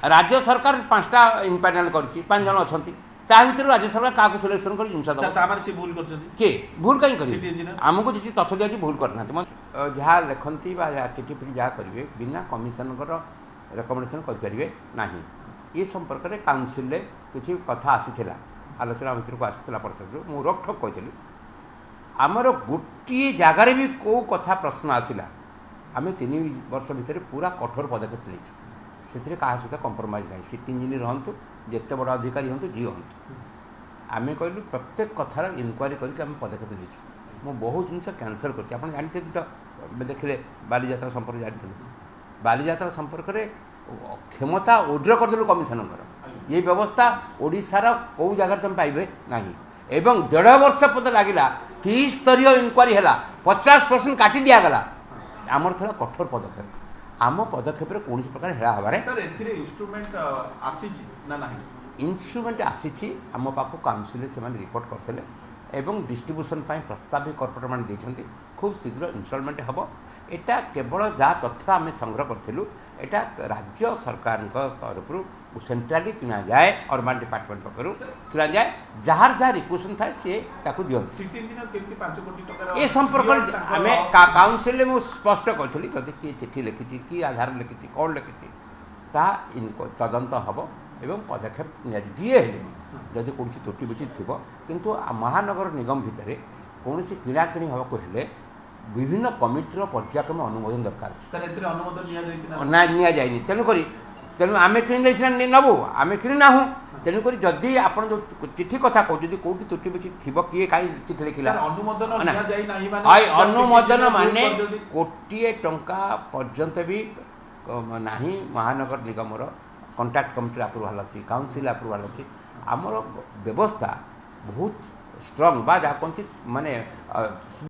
राज्य सरकार 5टा इम्पानेल करछि 5 जन अछंती ता भितर राज्य सरकार काको सिलेक्शन कर जिनसा अच्छा तामार से भूल करछथि के भूल कहीं करी सिटी इंजीनियर हमको जी तथ्य दिया भूल करना जहाँ लिखती चिठी फिटी जहाँ करेंगे बिना कमिशन रेकमेंडेशन करें ना ये संपर्क में काउनसिल किसी कथा आसी आलोचना भितर को आसाला परिषद मुझे रोकठोक कही आमर गोटे जगार भी कौ कथा प्रश्न आसला आम 3 वर्ष भितर पूरा कठोर पदक्षेप नहीं से क्या सहित कंप्रोमाइज ना सिटी इंजीनियर हूँ जिते बड़ अधिकारी हूँ जी हूँ आम कहलु प्रत्येक कथार इनक्वारी करके पदक्षेप नहीं मु बहुत जिन कैंसल कर जानते तो देखिए बालीजात्रा संपर्क जानते बालीजात्रा संपर्क में क्षमता उड्र करदेलु कमिशनर ये व्यवस्था ओडिशार कौ जगह तुम पाइबे ना एवं 1.5 वर्ष पद लगिला 3 स्तरीय इनक्वारी है 50% काटी दिगला आमर था कठोर पदक्षेप आम पदक्षेप कौन प्रकार हेला हबारे इन्स्ट्रुमेंट आसी आम पाक काउनसिल से रिपोर्ट करते एवं डिस्ट्रीब्यूशन प्रस्ताव भी कॉर्पोरेट मैंने देते खूब शीघ्र इनस्टॉलमेंट हम एटा केवल जहाँ तथ्य आम संग्रह करूँ एटा राज्य सरकार तरफ सेंट्राली किना जाए अर्बन डिपार्टमेंट पक्षर किना जाए जार जहाँ रिक्वेशन थाए सी दिखाई ये संपर्क आम काउनसिल में स्पष्ट करी जदि किए चिठी लिखी कि आधार लिखी कौन लिखी ता तदंत हम एवं पदक्षेप जी हेले जदि कौन त्रुटि बुची थी किंतु महानगर निगम भितर कौन किणाकिणी हाँको हेले विभिन्न कमिटर पर्यायक्रम अनुमोदन दरकार ना नि जाए तेणुक तेणु आम कि नबू आम कि ना तेणुक जदि आप जो चिठी कथा कहते कौटी त्रुटि बुची थी किए कहीं चिठी लिखला अनुमोदन माने 1 टंका पर्यंत भी ना महानगर निगम कंट्राक्ट कमिटी अप्रूवाल अच्छी काउनसिल अप्रूवाल अच्छी आमर व्यवस्था बहुत स्ट्रंग बा जहाँ कहते माने